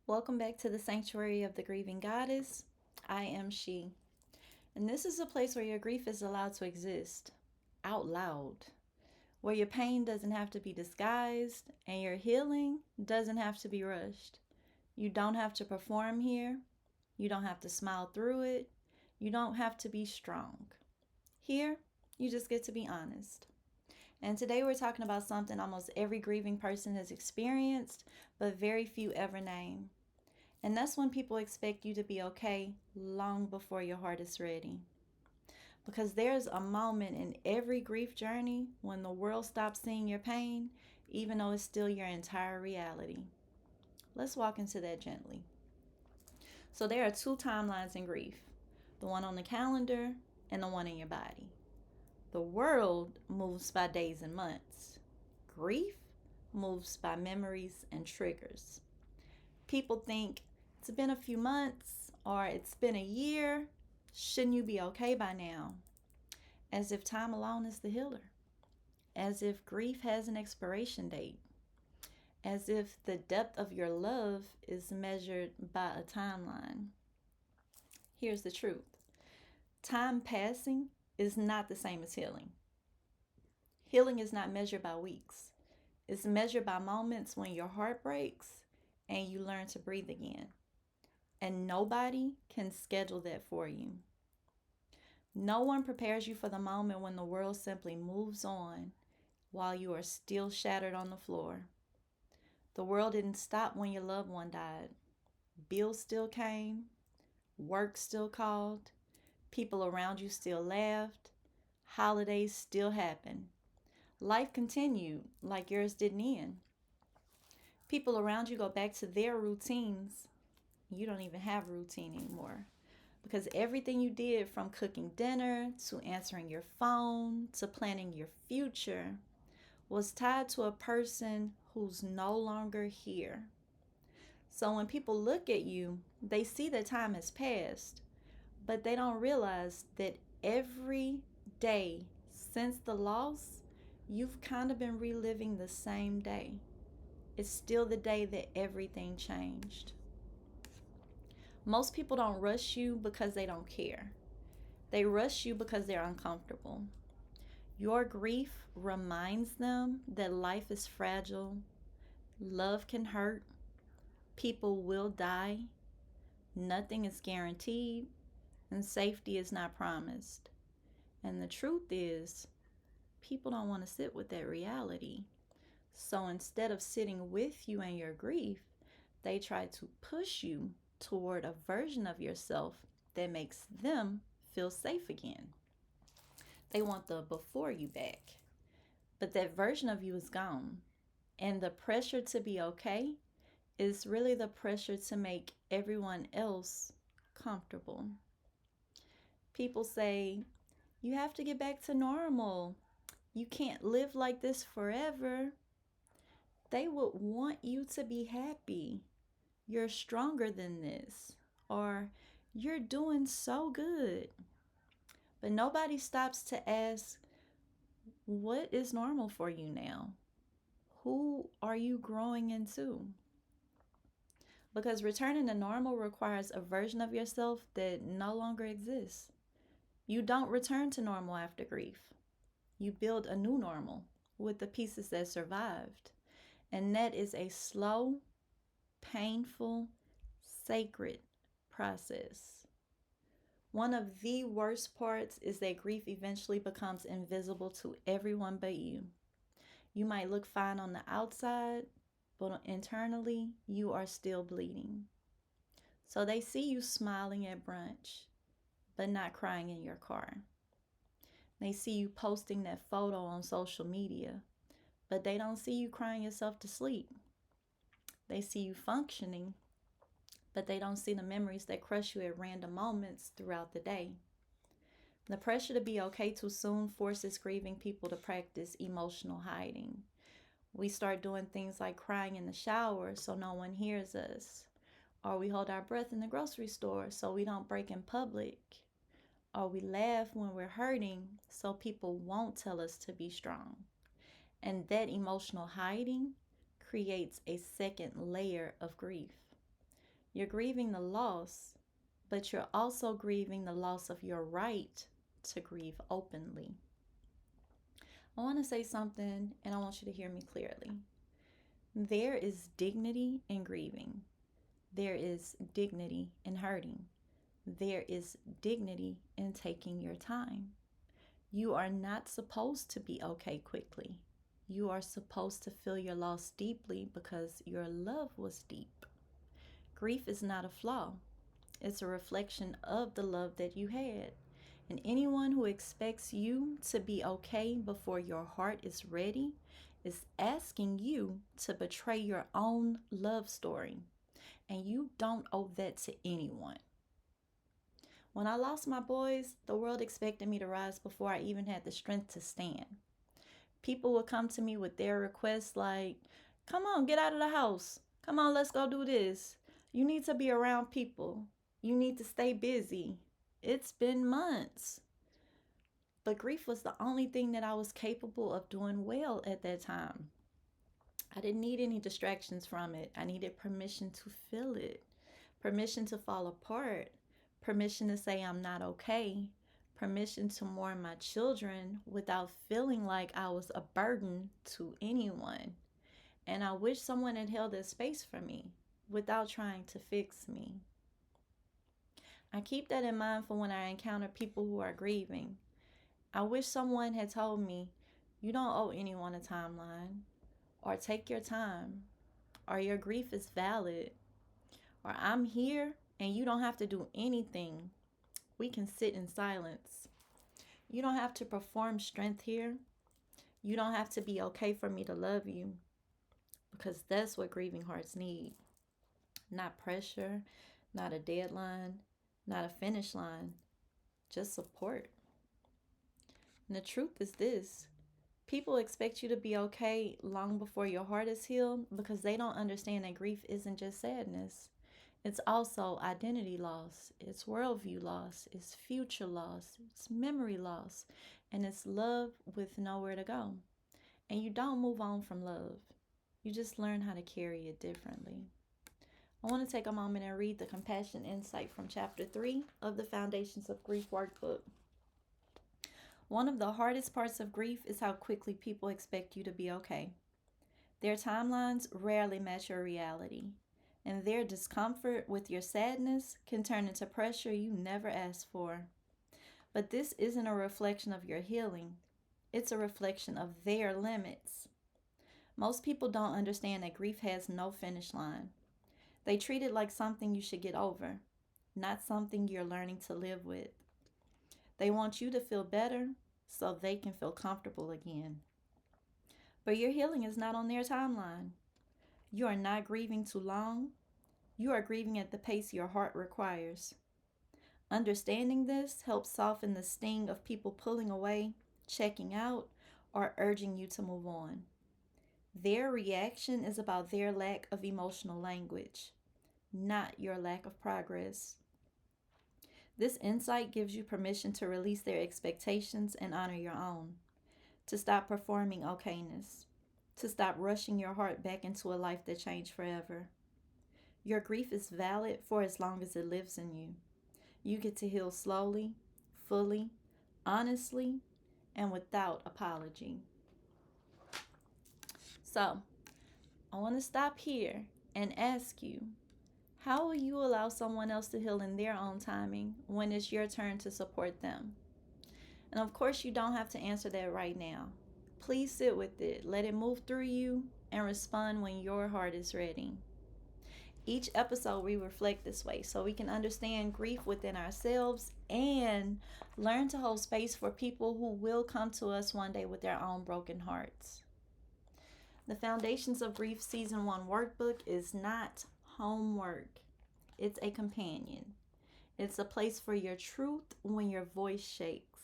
Welcome back to the Sanctuary of the Grieving Goddess. I am She. And this is a place where your grief is allowed to exist out loud, where your pain doesn't have to be disguised and your healing doesn't have to be rushed. You don't have to perform here. You don't have to smile through it. You don't have to be strong. Here, you just get to be honest. And today we're talking about something almost every grieving person has experienced, but very few ever name. And that's when people expect you to be okay long before your heart is ready. Because there's a moment in every grief journey when the world stops seeing your pain, even though it's still your entire reality. Let's walk into that gently. So, there are two timelines in grief, the one on the calendar and the one in your body. The world moves by days and months, grief moves by memories and triggers. People think it's been a few months or it's been a year. Shouldn't you be okay by now? As if time alone is the healer. As if grief has an expiration date. As if the depth of your love is measured by a timeline. Here's the truth: time passing is not the same as healing. Healing is not measured by weeks, it's measured by moments when your heart breaks and you learn to breathe again. And nobody can schedule that for you. No one prepares you for the moment when the world simply moves on while you are still shattered on the floor. The world didn't stop when your loved one died. Bills still came, work still called, people around you still laughed, holidays still happened. Life continued like yours didn't end. People around you go back to their routines. You don't even have a routine anymore. Because everything you did, from cooking dinner to answering your phone to planning your future, was tied to a person who's no longer here. So when people look at you, they see that time has passed, but they don't realize that every day since the loss, you've kind of been reliving the same day. It's still the day that everything changed. Most people don't rush you because they don't care. They rush you because they're uncomfortable. Your grief reminds them that life is fragile, love can hurt, people will die, nothing is guaranteed, and safety is not promised. And the truth is, people don't want to sit with that reality. So instead of sitting with you and your grief, they try to push you toward a version of yourself that makes them feel safe again. They want the before you back, but that version of you is gone. And the pressure to be okay is really the pressure to make everyone else comfortable. People say, you have to get back to normal. You can't live like this forever. They would want you to be happy. You're stronger than this. Or you're doing so good. But nobody stops to ask, what is normal for you now? Who are you growing into? Because returning to normal requires a version of yourself that no longer exists. You don't return to normal after grief. You build a new normal with the pieces that survived. And that is a slow, painful, sacred process. One of the worst parts is that grief eventually becomes invisible to everyone but you. You might look fine on the outside, but internally, you are still bleeding. So they see you smiling at brunch, but not crying in your car. They see you posting that photo on social media, but they don't see you crying yourself to sleep. They see you functioning, but they don't see the memories that crush you at random moments throughout the day. The pressure to be okay too soon forces grieving people to practice emotional hiding. We start doing things like crying in the shower so no one hears us, or we hold our breath in the grocery store so we don't break in public, or we laugh when we're hurting so people won't tell us to be strong. And that emotional hiding creates a second layer of grief. You're grieving the loss, but you're also grieving the loss of your right to grieve openly. I want to say something and I want you to hear me clearly. There is dignity in grieving. There is dignity in hurting. There is dignity in taking your time. You are not supposed to be okay quickly. You are supposed to feel your loss deeply because your love was deep. Grief is not a flaw, it's a reflection of the love that you had. And anyone who expects you to be okay before your heart is ready is asking you to betray your own love story. And you don't owe that to anyone. When I lost my boys, the world expected me to rise before I even had the strength to stand. People would come to me with their requests like, come on, get out of the house. Come on, let's go do this. You need to be around people. You need to stay busy. It's been months. But grief was the only thing that I was capable of doing well at that time. I didn't need any distractions from it. I needed permission to feel it, permission to fall apart, permission to say I'm not okay, permission to mourn my children without feeling like I was a burden to anyone. And I wish someone had held that space for me without trying to fix me. I keep that in mind for when I encounter people who are grieving. I wish someone had told me, you don't owe anyone a timeline, or take your time, or your grief is valid, or I'm here and you don't have to do anything. We can sit in silence. You don't have to perform strength here. You don't have to be okay for me to love you, because that's what grieving hearts need. Not pressure, not a deadline, not a finish line, just support. And the truth is this: people expect you to be okay long before your heart is healed because they don't understand that grief isn't just sadness. It's also identity loss, it's worldview loss, it's future loss, it's memory loss, and it's love with nowhere to go. And you don't move on from love, you just learn how to carry it differently. I want to take a moment and read the compassion insight from chapter 3 of the Foundations of Grief workbook. One of the hardest parts of grief is how quickly people expect you to be okay. Their timelines rarely match your reality, and their discomfort with your sadness can turn into pressure you never asked for. But this isn't a reflection of your healing, it's a reflection of their limits. Most people don't understand that grief has no finish line. They treat it like something you should get over, not something you're learning to live with. They want you to feel better so they can feel comfortable again. But your healing is not on their timeline. You are not grieving too long. You are grieving at the pace your heart requires. Understanding this helps soften the sting of people pulling away, checking out, or urging you to move on. Their reaction is about their lack of emotional language, not your lack of progress. This insight gives you permission to release their expectations and honor your own, to stop performing okayness, to stop rushing your heart back into a life that changed forever. Your grief is valid for as long as it lives in you. You get to heal slowly, fully, honestly, and without apology. So, I want to stop here and ask you, how will you allow someone else to heal in their own timing when it's your turn to support them? And of course, you don't have to answer that right now. Please sit with it, let it move through you, and respond when your heart is ready. Each episode, we reflect this way so we can understand grief within ourselves and learn to hold space for people who will come to us one day with their own broken hearts. The Foundations of Grief Season 1 workbook is not homework. It's a companion. It's a place for your truth when your voice shakes.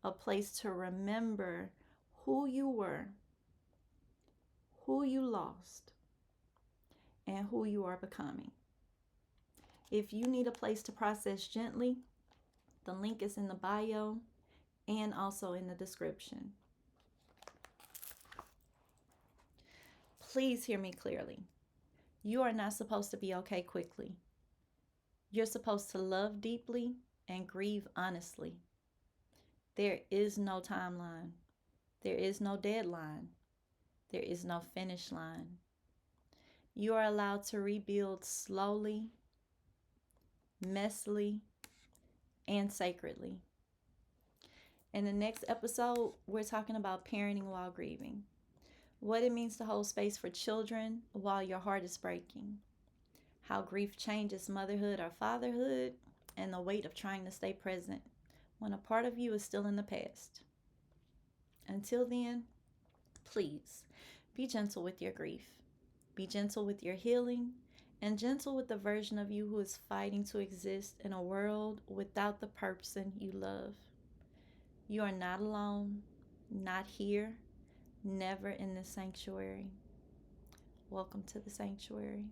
A place to remember who you were, who you lost, and who you are becoming. If you need a place to process gently, the link is in the bio and also in the description. Please hear me clearly. You are not supposed to be okay quickly. You're supposed to love deeply and grieve honestly. There is no timeline, there is no deadline, there is no finish line. You are allowed to rebuild slowly, messily, and sacredly. In the next episode, we're talking about parenting while grieving, what it means to hold space for children while your heart is breaking, how grief changes motherhood or fatherhood, and the weight of trying to stay present when a part of you is still in the past. Until then, please be gentle with your grief, be gentle with your healing, and gentle with the version of you who is fighting to exist in a world without the person you love. You are not alone, not here, never in this sanctuary. Welcome to the sanctuary.